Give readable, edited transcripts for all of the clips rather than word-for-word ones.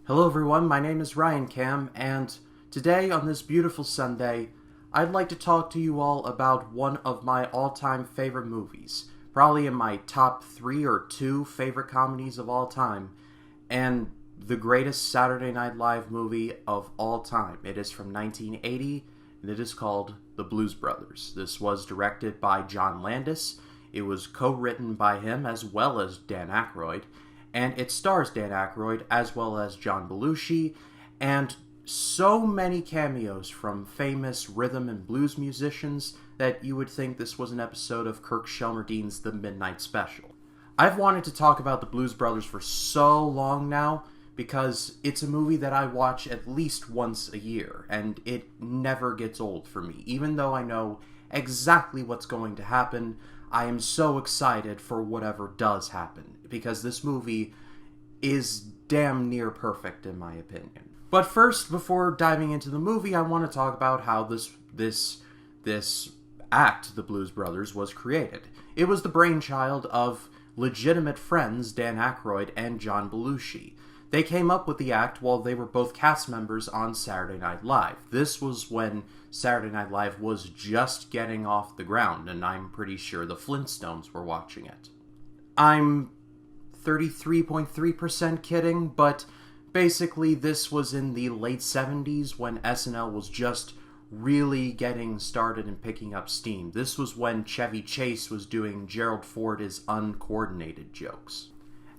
Hello everyone, my name is Ryan Cam, and today on this beautiful Sunday, I'd like to talk to you all about one of my all-time favorite movies, probably in my top 3 or 2 favorite comedies of all time, and the greatest Saturday Night Live movie of all time. It is from 1980, and it is called The Blues Brothers. This was directed by John Landis. It was co-written by him as well as Dan Aykroyd, and it stars Dan Aykroyd as well as John Belushi, and so many cameos from famous rhythm and blues musicians that you would think this was an episode of Kirk Shelmerdine's The Midnight Special. I've wanted to talk about the Blues Brothers for so long now because it's a movie that I watch at least once a year, and it never gets old for me. Even though I know exactly what's going to happen, I am so excited for whatever does happen, because this movie is damn near perfect in my opinion. But first, before diving into the movie, I want to talk about how this act, The Blues Brothers, was created. It was the brainchild of legitimate friends Dan Aykroyd and John Belushi. They came up with the act while they were both cast members on Saturday Night Live. This was when Saturday Night Live was just getting off the ground, and I'm pretty sure the Flintstones were watching it. I'm 33.3% kidding, but basically this was in the late 70s when SNL was just really getting started and picking up steam. This was when Chevy Chase was doing Gerald Ford is uncoordinated jokes.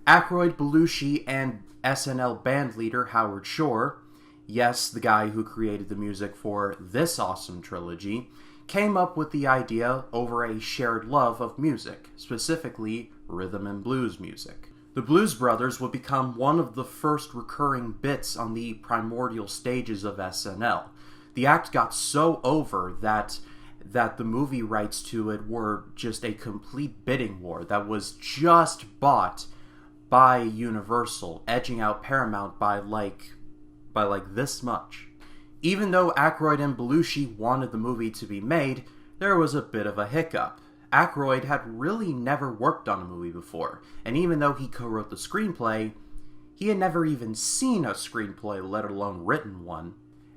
Aykroyd, Belushi, and SNL bandleader Howard Shore, yes, the guy who created the music for this awesome trilogy, came up with the idea over a shared love of music, specifically rhythm and blues music. The Blues Brothers would become one of the first recurring bits on the primordial stages of SNL. The act got so over that the movie rights to it were just a complete bidding war that was just bought by Universal, edging out Paramount by like this much. Even though Aykroyd and Belushi wanted the movie to be made, there was a bit of a hiccup. Aykroyd had really never worked on a movie before, and even though he co-wrote the screenplay, he had never even seen a screenplay, let alone written one.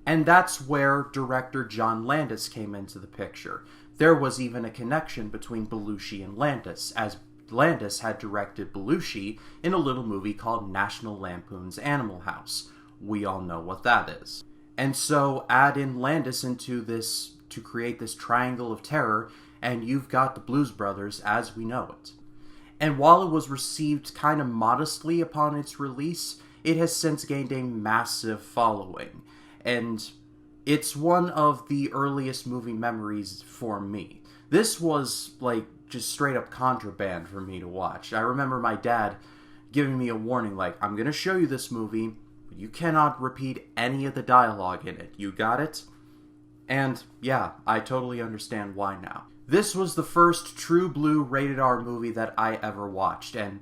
And that's where director John Landis came into the picture. There was even a connection between Belushi and Landis, as Landis had directed Belushi in a little movie called National Lampoon's Animal House. We all know what that is. And so add in Landis into this to create this triangle of terror, and you've got the Blues Brothers as we know it. And while it was received kind of modestly upon its release, it has since gained a massive following. And it's one of the earliest movie memories for me. This was just straight up contraband for me to watch. I remember my dad giving me a warning I'm going to show you this movie, but you cannot repeat any of the dialogue in it. You got it? And yeah, I totally understand why now. This was the first true blue rated R movie that I ever watched, and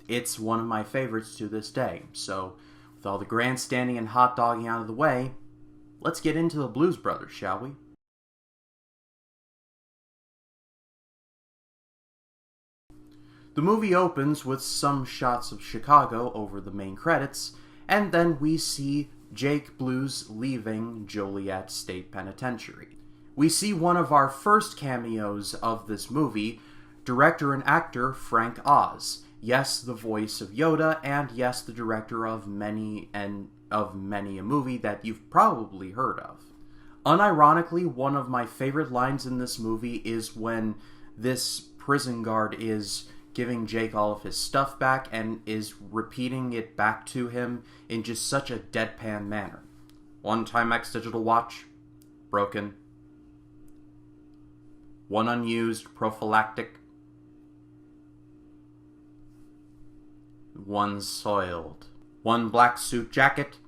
it's one of my favorites to this day. So, with all the grandstanding and hot dogging out of the way, let's get into the Blues Brothers, shall we? The movie opens with some shots of Chicago over the main credits, and then we see Jake Blues leaving Joliet State Penitentiary. We see one of our first cameos of this movie, director and actor Frank Oz. Yes, the voice of Yoda, and yes, the director of many a movie that you've probably heard of. Unironically, one of my favorite lines in this movie is when this prison guard is giving Jake all of his stuff back and is repeating it back to him in just such a deadpan manner. One Timex digital watch, broken. One unused prophylactic. One soiled. One black suit jacket.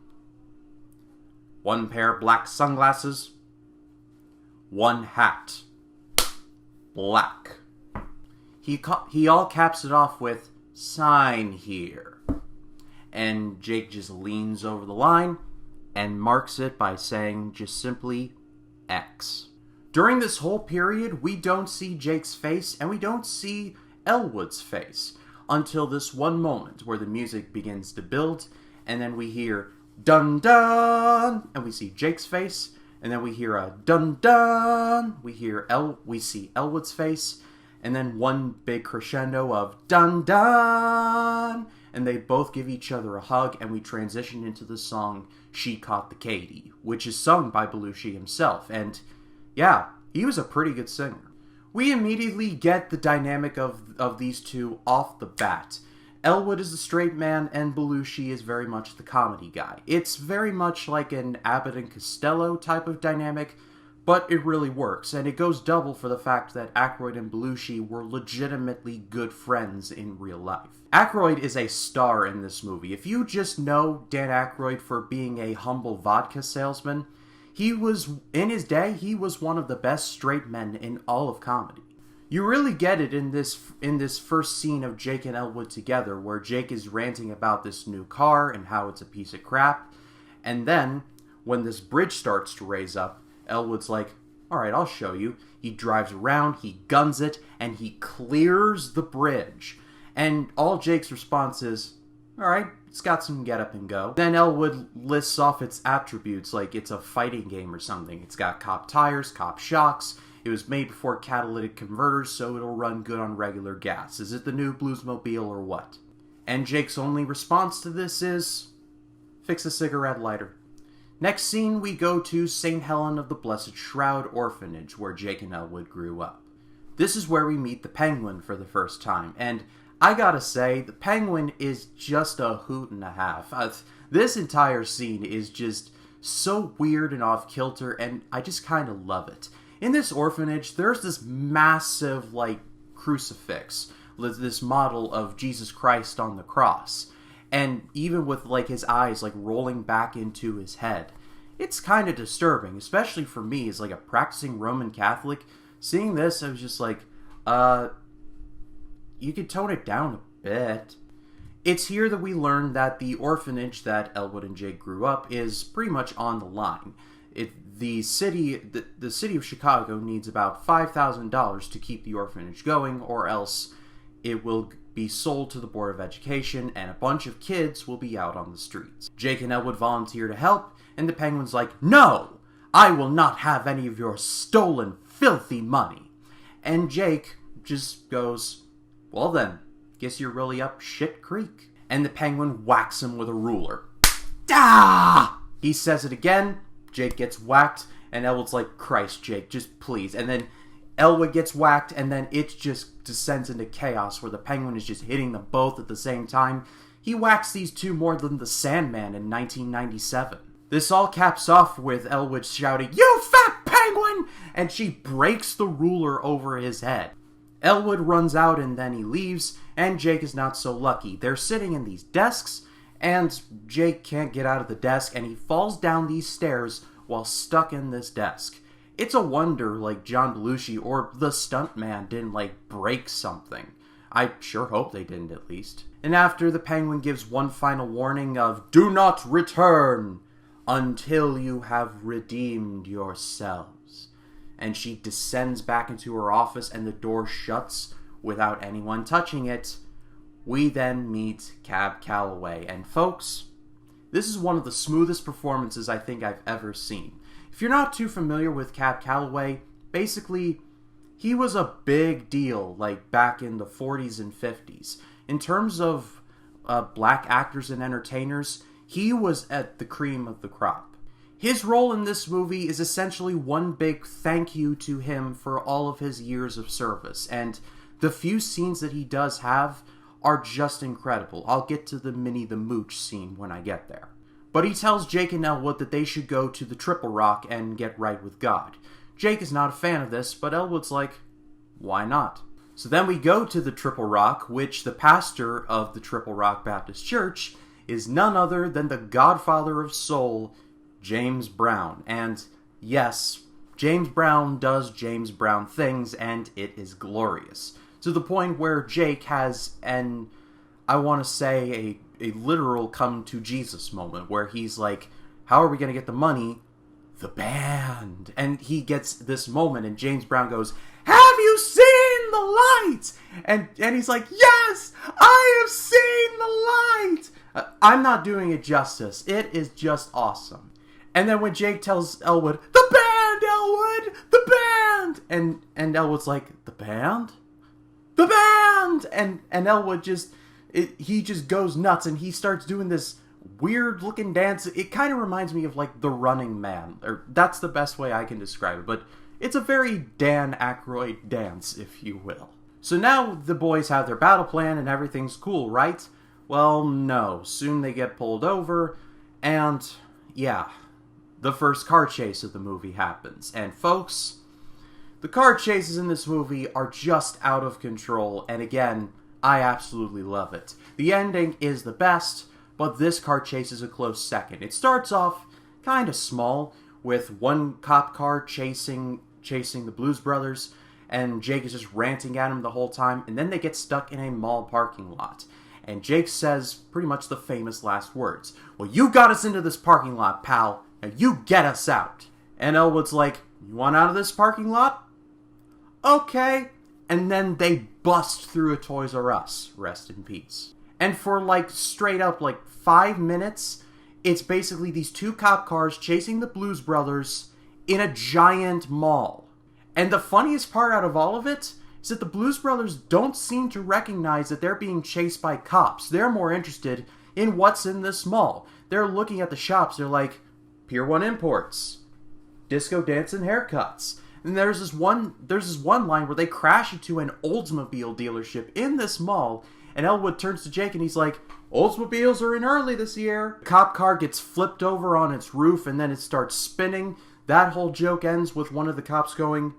One pair of black sunglasses. One hat. Black. He all caps it off with, "Sign here." And Jake just leans over the line and marks it by saying just simply, X. During this whole period, we don't see Jake's face, and we don't see Elwood's face, until this one moment where the music begins to build, and then we hear, dun dun, and we see Jake's face, and then we hear a dun dun, we see Elwood's face, and then one big crescendo of dun dun, and they both give each other a hug, and we transition into the song She Caught the Katy, which is sung by Belushi himself, and yeah, he was a pretty good singer. We immediately get the dynamic of these two off the bat. Elwood is the straight man, and Belushi is very much the comedy guy. It's very much like an Abbott and Costello type of dynamic, but it really works, and it goes double for the fact that Aykroyd and Belushi were legitimately good friends in real life. Aykroyd is a star in this movie. If you just know Dan Aykroyd for being a humble vodka salesman, in his day, he was one of the best straight men in all of comedy. You really get it in this first scene of Jake and Elwood together, where Jake is ranting about this new car and how it's a piece of crap, and then, when this bridge starts to raise up, Elwood's like, alright, I'll show you. He drives around, he guns it, and he clears the bridge. And all Jake's response is, alright, it's got some get up and go. Then Elwood lists off its attributes like it's a fighting game or something. It's got cop tires, cop shocks. It was made before catalytic converters, so it'll run good on regular gas. Is it the new Bluesmobile or what? And Jake's only response to this is, fix a cigarette lighter. Next scene, we go to St. Helen of the Blessed Shroud Orphanage, where Jake and Elwood grew up. This is where we meet the Penguin for the first time, and I gotta say, the Penguin is just a hoot and a half. This entire scene is just so weird and off-kilter, and I just kind of love it. In this orphanage, there's this massive, crucifix, this model of Jesus Christ on the cross. And even with, his eyes, rolling back into his head. It's kind of disturbing, especially for me as, a practicing Roman Catholic. Seeing this, I was just like, you could tone it down a bit. It's here that we learn that the orphanage that Elwood and Jake grew up is pretty much on the line. The city of Chicago needs about $5,000 to keep the orphanage going, or else it will be sold to the Board of Education, and a bunch of kids will be out on the streets. Jake and Elwood volunteer to help, and the Penguin's like, no! I will not have any of your stolen, filthy money. And Jake just goes, well then, guess you're really up shit creek. And the Penguin whacks him with a ruler. Ah! He says it again, Jake gets whacked, and Elwood's like, Christ, Jake, just please. And then Elwood gets whacked, and then it just descends into chaos where the Penguin is just hitting them both at the same time. He whacks these two more than the Sandman in 1997. This all caps off with Elwood shouting, you fat penguin! And she breaks the ruler over his head. Elwood runs out and then he leaves, and Jake is not so lucky. They're sitting in these desks, and Jake can't get out of the desk, and he falls down these stairs while stuck in this desk. It's a wonder, John Belushi or the stuntman didn't, break something. I sure hope they didn't, at least. And after, the Penguin gives one final warning of, do not return until you have redeemed yourselves. And she descends back into her office, and the door shuts without anyone touching it. We then meet Cab Calloway, and folks, this is one of the smoothest performances I think I've ever seen. If you're not too familiar with Cab Calloway, basically, he was a big deal, back in the 40s and 50s. In terms of black actors and entertainers, he was at the cream of the crop. His role in this movie is essentially one big thank you to him for all of his years of service, and the few scenes that he does have are just incredible. I'll get to the Minnie the Mooch scene when I get there. But he tells Jake and Elwood that they should go to the Triple Rock and get right with God. Jake is not a fan of this, but Elwood's like, why not? So then we go to the Triple Rock, which the pastor of the Triple Rock Baptist Church is none other than the godfather of soul, James Brown. And yes, James Brown does James Brown things, and it is glorious. To the point where Jake has I want to say, a literal come to Jesus moment, where he's like, how are we going to get the money? The band. And he gets this moment, and James Brown goes, have you seen the light? And he's like, yes, I have seen the light. I'm not doing it justice. It is just awesome. And then when Jake tells Elwood, "The band, Elwood! The band!" And Elwood's like, "The band? The band!" And Elwood he just goes nuts, and he starts doing this weird looking dance. It kind of reminds me of like The Running Man, or that's the best way I can describe it, but it's a very Dan Aykroyd dance, if you will. So now the boys have their battle plan and everything's cool, right? Well, no. Soon they get pulled over, and yeah, the first car chase of the movie happens. And folks, the car chases in this movie are just out of control, and again, I absolutely love it. The ending is the best, but this car chase is a close second. It starts off kind of small, with one cop car chasing the Blues Brothers, and Jake is just ranting at him the whole time, and then they get stuck in a mall parking lot. And Jake says pretty much the famous last words. "Well, you got us into this parking lot, pal. Now you get us out." And Elwood's like, "You want out of this parking lot? Okay." And then they bust through a Toys R Us. Rest in peace. And for like straight up like 5 minutes, it's basically these two cop cars chasing the Blues Brothers in a giant mall. And the funniest part out of all of it is that the Blues Brothers don't seem to recognize that they're being chased by cops. They're more interested in what's in this mall. They're looking at the shops. They're like, Pier 1 Imports, Disco Dance and Haircuts. And there's this one line where they crash into an Oldsmobile dealership in this mall, and Elwood turns to Jake and he's like, "Oldsmobiles are in early this year." The cop car gets flipped over on its roof and then it starts spinning. That whole joke ends with one of the cops going,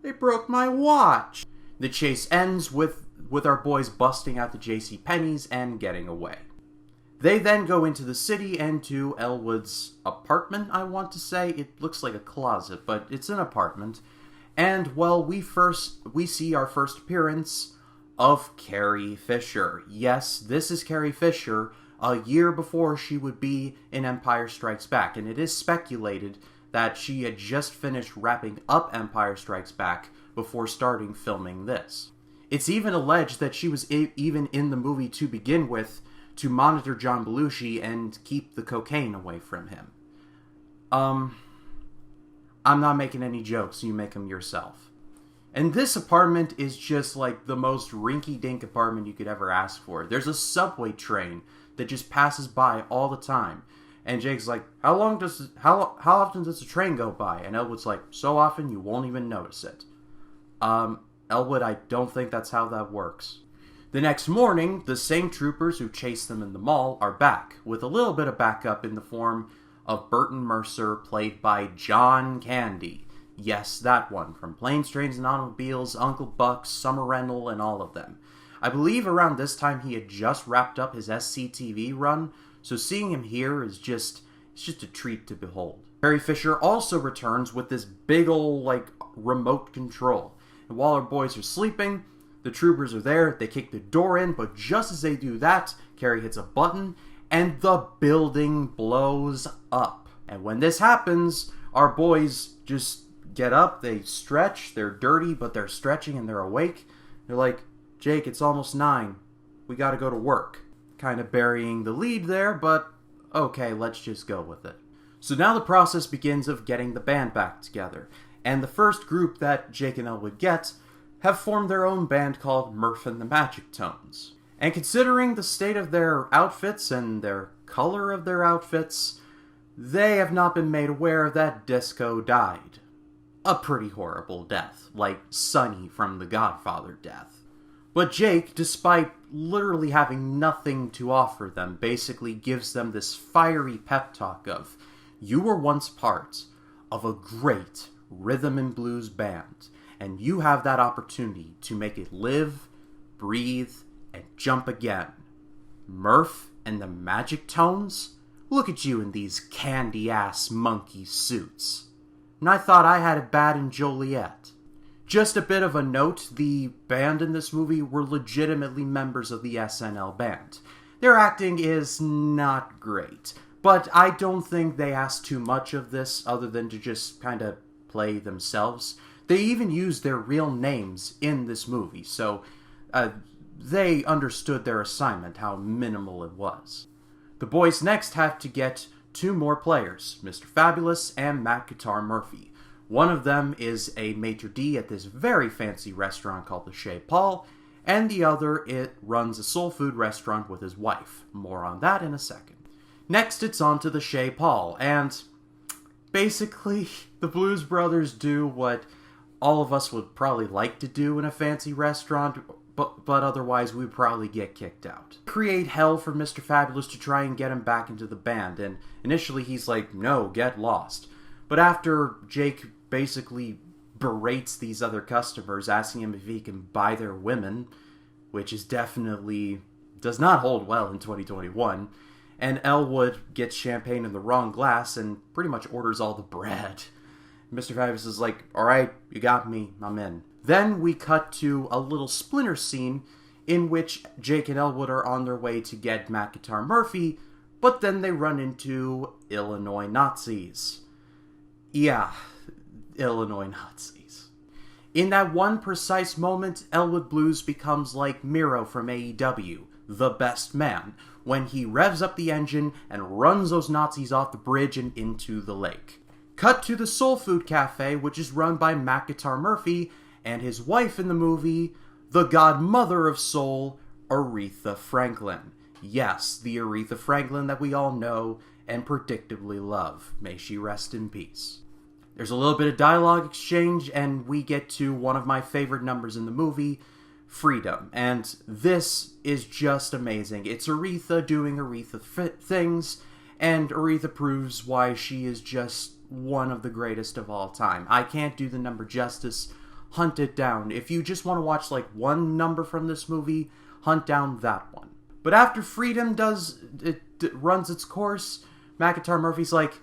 "They broke my watch." The chase ends with our boys busting out the JCPenney's and getting away. They then go into the city and to Elwood's apartment, I want to say. It looks like a closet, but it's an apartment. And, well, we see our first appearance of Carrie Fisher. Yes, this is Carrie Fisher, a year before she would be in Empire Strikes Back. And it is speculated that she had just finished wrapping up Empire Strikes Back before starting filming this. It's even alleged that she was even in the movie to begin with, to monitor John Belushi and keep the cocaine away from him. I'm not making any jokes, you make them yourself. And this apartment is just like the most rinky-dink apartment you could ever ask for. There's a subway train that just passes by all the time. And Jake's like, how often does the train go by? And Elwood's like, so often you won't even notice it. Elwood, I don't think that's how that works. The next morning, the same troopers who chased them in the mall are back, with a little bit of backup in the form of Burton Mercer, played by John Candy. Yes, that one, from Planes, Trains, and Automobiles, Uncle Buck, Summer Rental, and all of them. I believe around this time he had just wrapped up his SCTV run, so seeing him here is just a treat to behold. Carrie Fisher also returns with this big ol' remote control. And while our boys are sleeping, the troopers are there, they kick the door in, but just as they do that, Carrie hits a button, and the building blows up. And when this happens, our boys just get up, they stretch, they're dirty, but they're stretching and they're awake. They're like, Jake, it's almost 9. We gotta go to work. Kind of burying the lead there, but okay, let's just go with it. So now the process begins of getting the band back together. And the first group that Jake and Elwood get have formed their own band called Murph and the Magic Tones. And considering the state of their outfits and their color of their outfits, they have not been made aware that Disco died. A pretty horrible death, like Sonny from The Godfather death. But Jake, despite literally having nothing to offer them, basically gives them this fiery pep talk of, you were once part of a great rhythm and blues band, and you have that opportunity to make it live, breathe, and jump again. Murph and the Magic Tones? Look at you in these candy-ass monkey suits. And I thought I had it bad in Joliet. Just a bit of a note, the band in this movie were legitimately members of the SNL band. Their acting is not great, but I don't think they asked too much of this other than to just kind of play themselves. They even used their real names in this movie, so they understood their assignment, how minimal it was. The boys next have to get two more players, Mr. Fabulous and Matt Guitar Murphy. One of them is a maitre d' at this very fancy restaurant called the Chez Paul, and the other runs a soul food restaurant with his wife. More on that in a second. Next, it's on to the Chez Paul, and basically, the Blues Brothers do what all of us would probably like to do in a fancy restaurant, but otherwise we'd probably get kicked out. Create hell for Mr. Fabulous to try and get him back into the band, and initially he's like, no, get lost. But after Jake basically berates these other customers, asking him if he can buy their women, which is definitely does not hold well in 2021, and Elwood gets champagne in the wrong glass and pretty much orders all the bread. Mr. Fabulous is like, alright, you got me, I'm in. Then we cut to a little splinter scene in which Jake and Elwood are on their way to get Matt Guitar Murphy, but then they run into Illinois Nazis. Yeah, Illinois Nazis. In that one precise moment, Elwood Blues becomes like Miro from AEW, the best man, when he revs up the engine and runs those Nazis off the bridge and into the lake. Cut to the Soul Food Cafe, which is run by Matt Guitar Murphy and his wife in the movie, the godmother of soul, Aretha Franklin. Yes, the Aretha Franklin that we all know and predictably love. May she rest in peace. There's a little bit of dialogue exchange, and we get to one of my favorite numbers in the movie, Freedom. And this is just amazing. It's Aretha doing Aretha things, and Aretha proves why she is just one of the greatest of all time. I can't do the number justice. Hunt it down. If you just want to watch like one number from this movie, hunt down that one. But after Freedom runs its course, Matt Guitar Murphy's like,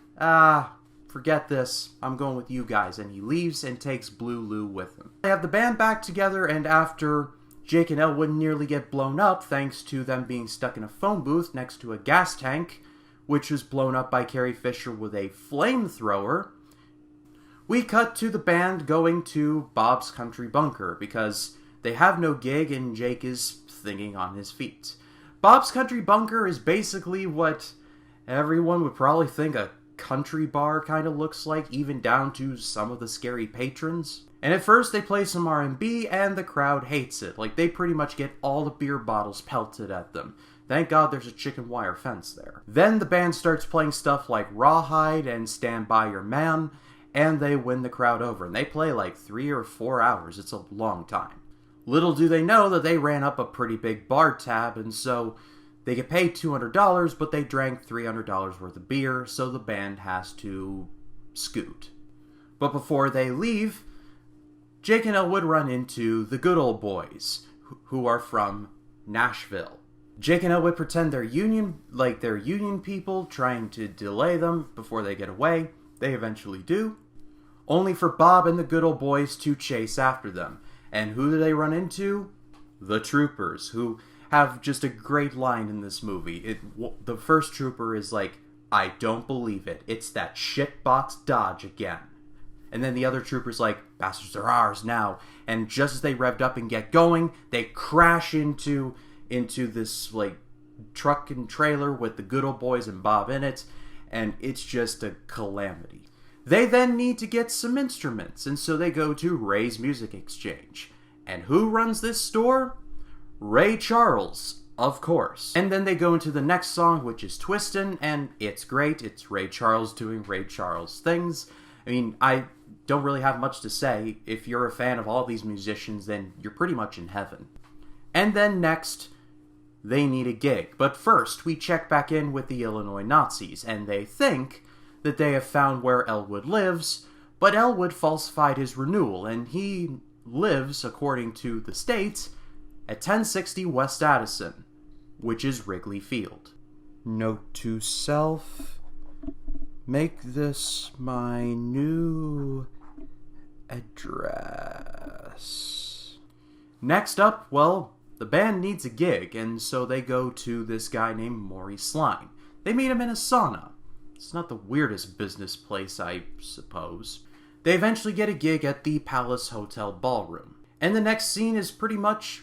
forget this, I'm going with you guys, and he leaves and takes Blue Lou with him. They have the band back together, and after Jake and Elwood nearly get blown up thanks to them being stuck in a phone booth next to a gas tank, which was blown up by Carrie Fisher with a flamethrower, we cut to the band going to Bob's Country Bunker, because they have no gig and Jake is thinking on his feet. Bob's Country Bunker is basically what everyone would probably think a country bar kind of looks like, even down to some of the scary patrons. And at first they play some R&B and the crowd hates it. Like, they pretty much get all the beer bottles pelted at them. Thank God there's a chicken wire fence there. Then the band starts playing stuff like Rawhide and Stand By Your Man, and they win the crowd over. And they play like 3 or 4 hours. It's a long time. Little do they know that they ran up a pretty big bar tab, and so they get paid $200, but they drank $300 worth of beer, so the band has to scoot. But before they leave, Jake and Elwood run into the Good Old Boys, who are from Nashville. Jake and Elwood pretend they're union people, trying to delay them before they get away. They eventually do. Only for Bob and the Good Old Boys to chase after them. And who do they run into? The Troopers, who have just a great line in this movie. The first trooper is like, I don't believe it. It's that shitbox Dodge again. And then the other trooper's like, bastards are ours now. And just as they revved up and get going, they crash into this like truck and trailer with the Good Old Boys and Bob in it. And it's just a calamity. They then need to get some instruments, and so they go to Ray's Music Exchange. And who runs this store? Ray Charles, of course. And then they go into the next song, which is Twistin', and it's great. It's Ray Charles doing Ray Charles things. I mean, I don't really have much to say. If you're a fan of all these musicians, then you're pretty much in heaven. And then next, they need a gig. But first, we check back in with the Illinois Nazis, and they think that they have found where Elwood lives, but Elwood falsified his renewal, and he lives, according to the States, at 1060 West Addison, which is Wrigley Field. Note to self, make this my new address. Next up, well, the band needs a gig, and so they go to this guy named Maurice Sline. They meet him in a sauna. It's not the weirdest business place, I suppose. They eventually get a gig at the Palace Hotel Ballroom. And the next scene is pretty much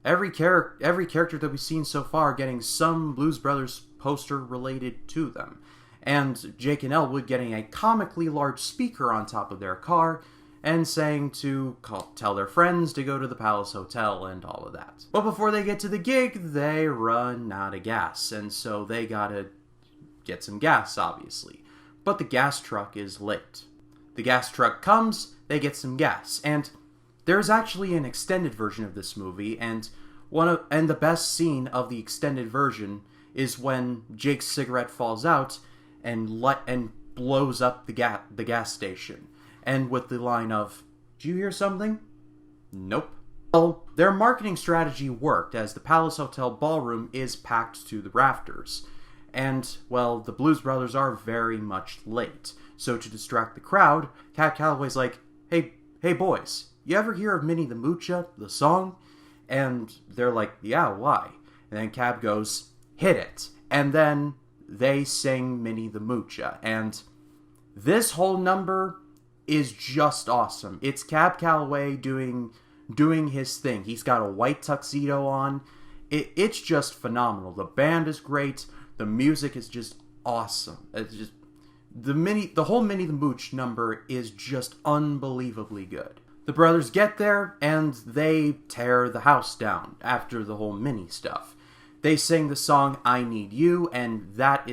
every character that we've seen so far getting some Blues Brothers poster related to them. And Jake and Elwood getting a comically large speaker on top of their car and saying to tell their friends to go to the Palace Hotel and all of that. But before they get to the gig, they run out of gas, and so they gotta get some gas, obviously. But the gas truck is late. The gas truck comes, they get some gas, and there's actually an extended version of this movie, and the best scene of the extended version is when Jake's cigarette falls out and blows up the gas station. And with the line of, "Do you hear something?" Nope. Well, their marketing strategy worked, as the Palace Hotel ballroom is packed to the rafters. And, well, the Blues Brothers are very much late. So to distract the crowd, Cab Calloway's like, hey boys, you ever hear of Minnie the Moocher, the song? And they're like, yeah, why? And then Cab goes, hit it. And then they sing Minnie the Moocher. And this whole number is just awesome. It's Cab Calloway doing his thing. He's got a white tuxedo on. It's just phenomenal. The band is great. The music is just awesome. It's just the whole Minnie the Mooch number is just unbelievably good. The brothers get there and they tear the house down after the whole Minnie stuff. They sing the song "I Need You," and that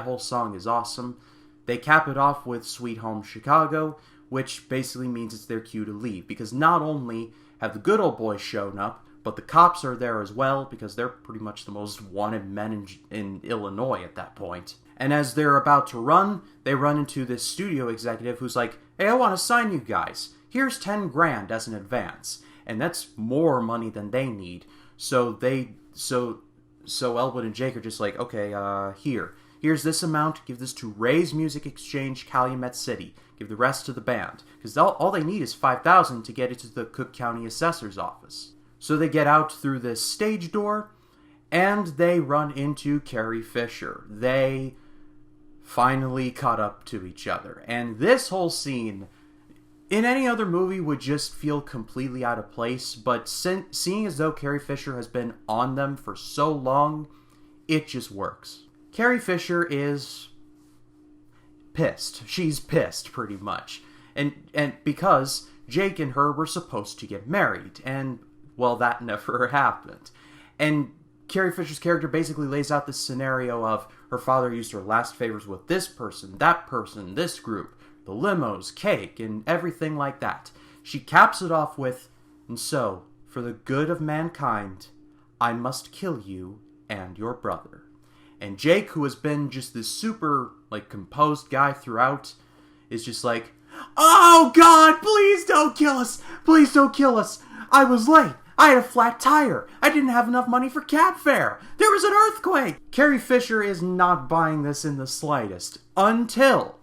whole song is awesome. They cap it off with "Sweet Home Chicago," which basically means it's their cue to leave, because not only have the good old boys shown up, but the cops are there as well, because they're pretty much the most wanted men in Illinois at that point. And as they're about to run, they run into this studio executive who's like, "Hey, I want to sign you guys. Here's 10 grand as an advance." And that's more money than they need. So Elwood and Jake are just like, "Okay, here's this amount. Give this to Ray's Music Exchange, Calumet City. Give the rest to the band." Because all they need is $5,000 to get it to the Cook County Assessor's office. So they get out through this stage door, and they run into Carrie Fisher. They finally caught up to each other. And this whole scene, in any other movie, would just feel completely out of place, but seeing as though Carrie Fisher has been on them for so long, it just works. Carrie Fisher is pissed. She's pissed, pretty much. And because Jake and her were supposed to get married, and, well, that never happened. And Carrie Fisher's character basically lays out this scenario of her father used her last favors with this person, that person, this group, the limos, cake, and everything like that. She caps it off with, "And so, for the good of mankind, I must kill you and your brother." And Jake, who has been just this super, composed guy throughout, is just like, "Oh God, please don't kill us! Please don't kill us! I was late! I had a flat tire! I didn't have enough money for cab fare! There was an earthquake!" Carrie Fisher is not buying this in the slightest, until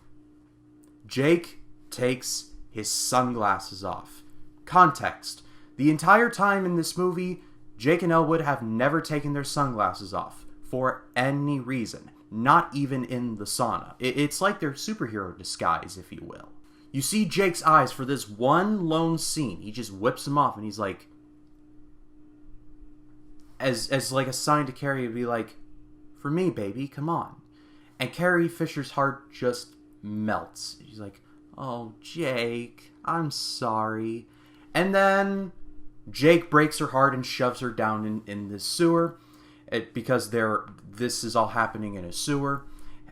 Jake takes his sunglasses off. Context: the entire time in this movie, Jake and Elwood have never taken their sunglasses off. For any reason. Not even in the sauna. It's like their superhero disguise, if you will. You see Jake's eyes for this one lone scene. He just whips them off and he's like, as like a sign to Carrie to be like, "For me, baby, come on." And Carrie Fisher's heart just melts. She's like, "Oh, Jake, I'm sorry." And then Jake breaks her heart and shoves her down in the sewer. Because this is all happening in a sewer,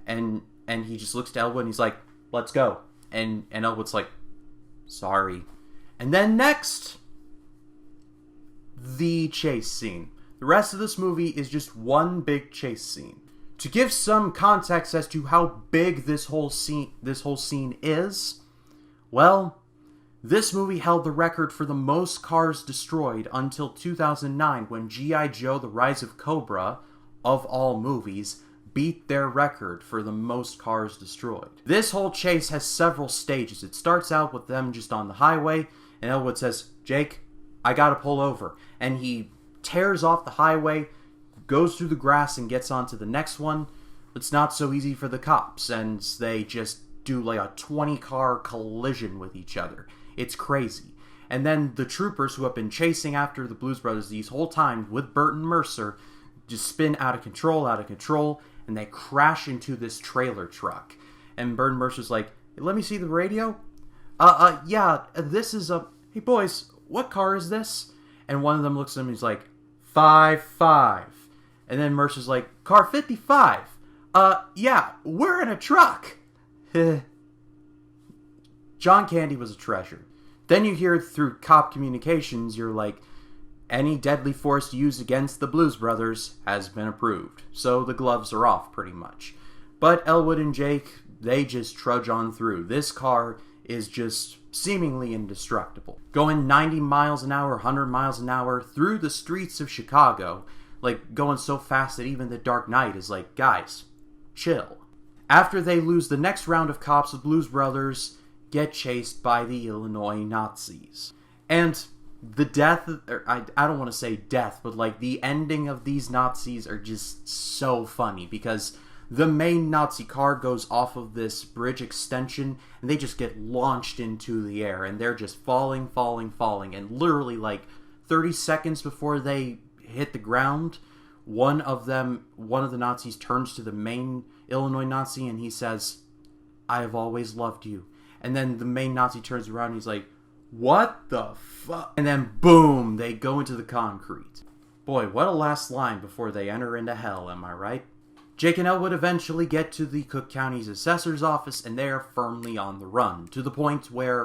and he just looks to Elwood and he's like, "Let's go." And Elwood's like, "Sorry." And then next, the chase scene. The rest of this movie is just one big chase scene. To give some context as to how big this whole scene is, well, this movie held the record for the most cars destroyed until 2009, when G.I. Joe: The Rise of Cobra, of all movies, beat their record for the most cars destroyed. This whole chase has several stages. It starts out with them just on the highway, and Elwood says, "Jake, I gotta pull over." And he tears off the highway, goes through the grass, and gets onto the next one. It's not so easy for the cops, and they just do like a 20-car collision with each other. It's crazy. And then the troopers who have been chasing after the Blues Brothers these whole time with Burt and Mercer just spin out of control, and they crash into this trailer truck. And Burton Mercer's like, let me see the radio? Yeah, this is a... Hey, boys, what car is this? And one of them looks at him and he's like, 5-5. And then Mercer's like, car 55. Yeah, we're in a truck. John Candy was a treasure. Then you hear through cop communications, you're like, any deadly force used against the Blues Brothers has been approved. So the gloves are off, pretty much. But Elwood and Jake, they just trudge on through. This car is just seemingly indestructible. Going 90 miles an hour, 100 miles an hour through the streets of Chicago, like going so fast that even the Dark Knight is like, guys, chill. After they lose the next round of cops, the Blues Brothers get chased by the Illinois Nazis. And the death, or I don't want to say death, but like the ending of these Nazis are just so funny because the main Nazi car goes off of this bridge extension and they just get launched into the air and they're just falling, and literally like 30 seconds before they hit the ground, one of the Nazis turns to the main Illinois Nazi and he says, I have always loved you. And then the main Nazi turns around and he's like, what the fuck? And then boom, they go into the concrete. Boy, what a last line before they enter into hell, am I right? Jake and Elwood eventually get to the Cook County's assessor's office and they are firmly on the run, to the point where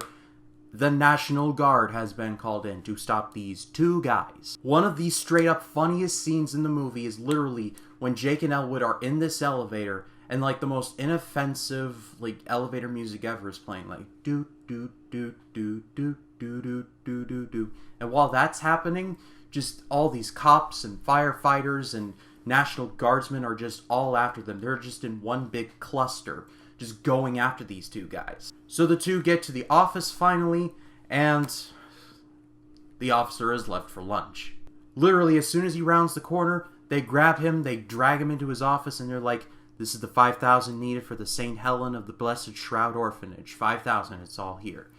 the National Guard has been called in to stop these two guys. One of the straight up funniest scenes in the movie is literally when Jake and Elwood are in this elevator and like the most inoffensive like elevator music ever is playing, like do do do do do do do do do do. And while that's happening, just all these cops and firefighters and National Guardsmen are just all after them. They're just in one big cluster, just going after these two guys. So the two get to the office finally, and the officer is left for lunch. Literally, as soon as he rounds the corner, they grab him, they drag him into his office, and they're like, this is the $5,000 needed for the St. Helen of the Blessed Shroud Orphanage. $5,000, it's all here.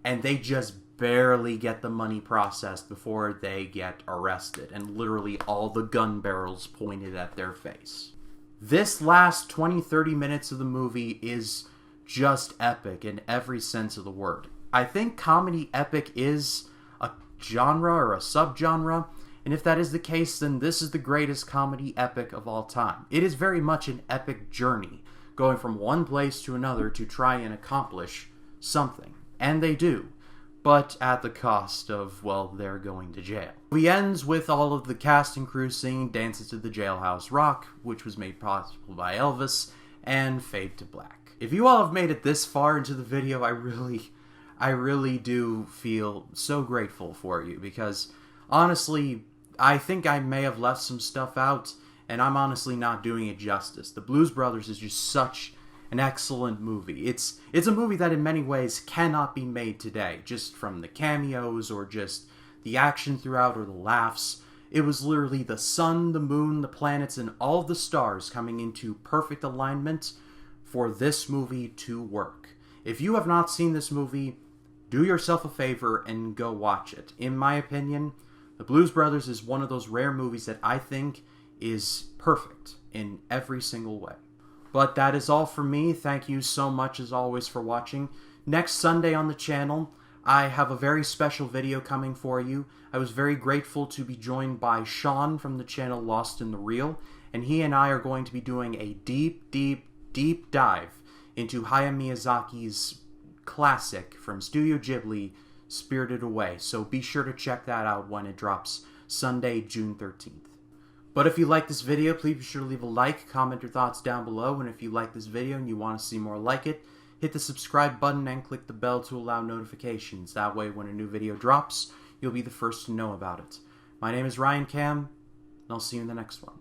And they just barely get the money processed before they get arrested, and literally all the gun barrels pointed at their face. This last 20-30 minutes of the movie is just epic in every sense of the word. I think comedy epic is a genre or a subgenre, and if that is the case, then this is the greatest comedy epic of all time. It is very much an epic journey, going from one place to another to try and accomplish something. And they do, but at the cost of, well, they're going to jail. It ends with all of the cast and crew singing Dances to the Jailhouse Rock, which was made possible by Elvis, and Fade to Black. If you all have made it this far into the video, I really do feel so grateful for you, because honestly, I think I may have left some stuff out, and I'm honestly not doing it justice. The Blues Brothers is just such an excellent movie. It's a movie that in many ways cannot be made today, just from the cameos or just the action throughout or the laughs. It was literally the sun, the moon, the planets, and all the stars coming into perfect alignment for this movie to work. If you have not seen this movie, do yourself a favor and go watch it. In my opinion, The Blues Brothers is one of those rare movies that I think is perfect in every single way. But that is all for me. Thank you so much as always for watching. Next Sunday on the channel, I have a very special video coming for you. I was very grateful to be joined by Sean from the channel Lost in the Reel, and he and I are going to be doing a deep dive into Hayao Miyazaki's classic from Studio Ghibli, Spirited Away. So be sure to check that out when it drops Sunday, June 13th. But if you like this video, please be sure to leave a like, comment your thoughts down below, and if you like this video and you want to see more like it, hit the subscribe button and click the bell to allow notifications. That way, when a new video drops, you'll be the first to know about it. My name is Ryan Cam, and I'll see you in the next one.